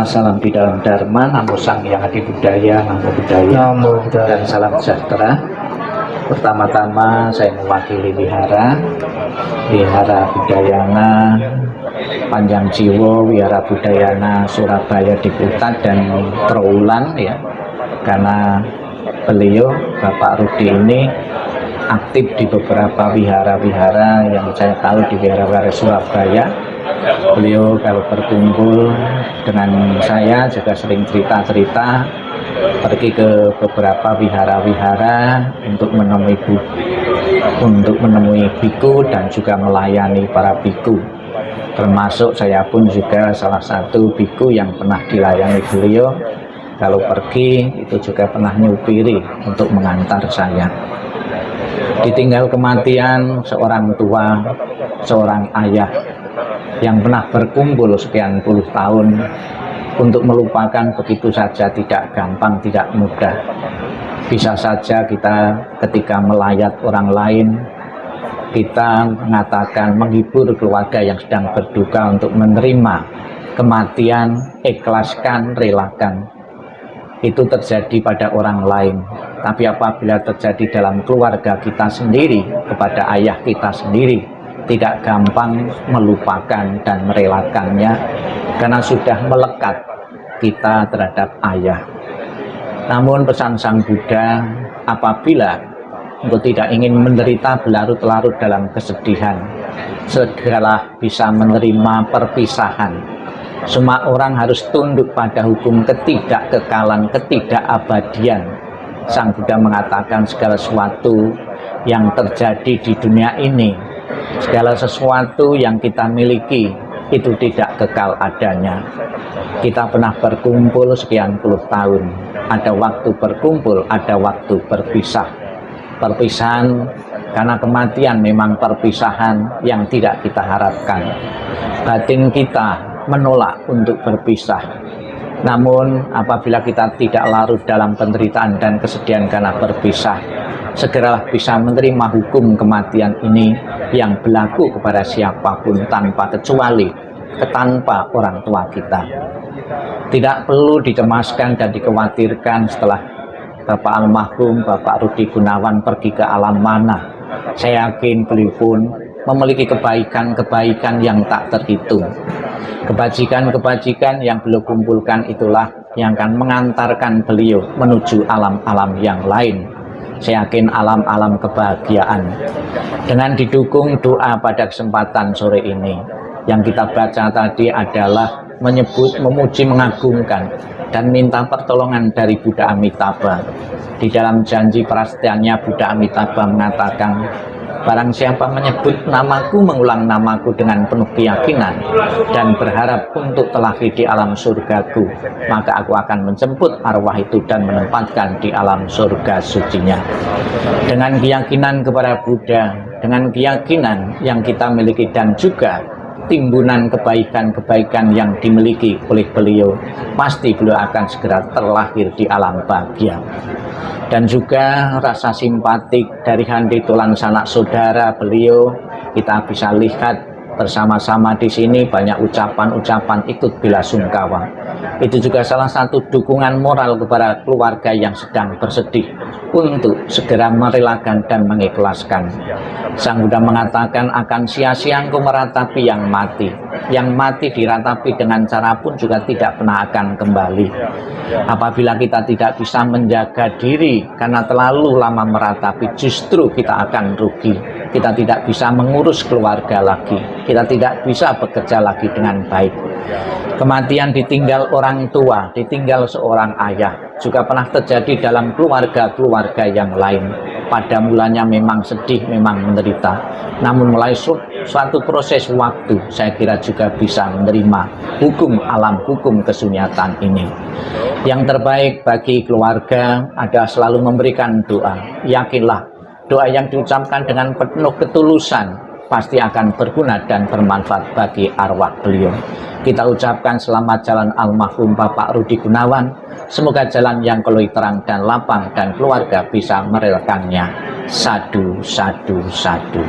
Pertama-tama salam di dalam Dharma, Namo Sang Hyang Adi Budaya, Namo Budaya, dan salam sejahtera. Pertama-tama saya mewakili Wihara Budayana Panjang Jiwo, Wihara Budayana Surabaya Diputat dan Trawulan ya, karena beliau Bapak Rudi ini aktif di beberapa wihara-wihara yang saya tahu di wihara-wihara Surabaya. Beliau kalau berkumpul dengan saya juga sering cerita-cerita pergi ke beberapa wihara-wihara untuk menemui biku dan juga melayani para biku. Termasuk saya pun juga salah satu biku yang pernah dilayani beliau. Kalau pergi itu juga pernah nyupiri untuk mengantar saya. Ditinggal kematian seorang tua, seorang ayah yang pernah berkumpul sekian puluh tahun, untuk melupakan begitu saja tidak gampang, tidak mudah. Bisa saja kita ketika melayat orang lain, kita mengatakan menghibur keluarga yang sedang berduka untuk menerima kematian, ikhlaskan, relakan. Itu terjadi pada orang lain. Tapi apabila terjadi dalam keluarga kita sendiri, kepada ayah kita sendiri, tidak gampang melupakan dan merelakannya, karena sudah melekat kita terhadap ayah. Namun pesan Sang Buddha, apabila engkau tidak ingin menderita berlarut-larut dalam kesedihan, segeralah bisa menerima perpisahan. Semua orang harus tunduk pada hukum ketidakkekalan, ketidakabadian. Sang Buddha mengatakan segala sesuatu yang terjadi di dunia ini, segala sesuatu yang kita miliki itu tidak kekal adanya. Kita pernah berkumpul sekian puluh tahun, ada waktu berkumpul, ada waktu berpisah. Perpisahan karena kematian memang perpisahan yang tidak kita harapkan. Batin kita menolak untuk berpisah. Namun apabila kita tidak larut dalam penderitaan dan kesedihan karena berpisah, segeralah bisa menerima hukum kematian ini yang berlaku kepada siapapun tanpa kecuali tanpa orang tua kita. Tidak perlu dicemaskan dan dikhawatirkan setelah Bapak almarhum Bapak Rudi Gunawan pergi ke alam mana. Saya yakin beliau pun memiliki kebaikan-kebaikan yang tak terhitung. Kebajikan-kebajikan yang beliau kumpulkan itulah yang akan mengantarkan beliau menuju alam-alam yang lain. Saya yakin alam-alam kebahagiaan. Dengan didukung doa pada kesempatan sore ini, yang kita baca tadi adalah menyebut, memuji, mengagungkan dan minta pertolongan dari Buddha Amitabha. Di dalam janji prasetyanya Buddha Amitabha mengatakan, barang siapa menyebut namaku, mengulang namaku dengan penuh keyakinan dan berharap untuk terlahir di alam surgaku, maka aku akan menjemput arwah itu dan menempatkan di alam surga sucinya. Dengan keyakinan kepada Buddha, dengan keyakinan yang kita miliki dan juga timbunan kebaikan-kebaikan yang dimiliki oleh beliau, pasti beliau akan segera terlahir di alam bahagia. Dan juga rasa simpatik dari Handitulan sanak saudara beliau, kita bisa lihat bersama-sama di sini banyak ucapan-ucapan ikut bela sungkawa. Itu juga salah satu dukungan moral kepada keluarga yang sedang bersedih untuk segera merelakan dan mengikhlaskan. Sang Buddha mengatakan akan sia-sia engkau meratapi yang mati. Yang mati diratapi dengan cara pun juga tidak pernah akan kembali. Apabila kita tidak bisa menjaga diri karena terlalu lama meratapi, justru kita akan rugi. Kita tidak bisa mengurus keluarga lagi. Kita tidak bisa bekerja lagi dengan baik. Kematian ditinggal orang tua, ditinggal seorang ayah, juga pernah terjadi dalam keluarga-keluarga yang lain. Pada mulanya memang sedih, memang menderita. Namun mulai suatu proses waktu, saya kira juga bisa menerima hukum alam, hukum kesunyatan ini. Yang terbaik bagi keluarga adalah selalu memberikan doa. Yakinlah, doa yang diucapkan dengan penuh ketulusan pasti akan berguna dan bermanfaat bagi arwah beliau. Kita ucapkan selamat jalan almarhum Bapak Rudi Gunawan. Semoga jalan yang keloi terang dan lapang dan keluarga bisa merelakannya. Sadu, sadu, sadu.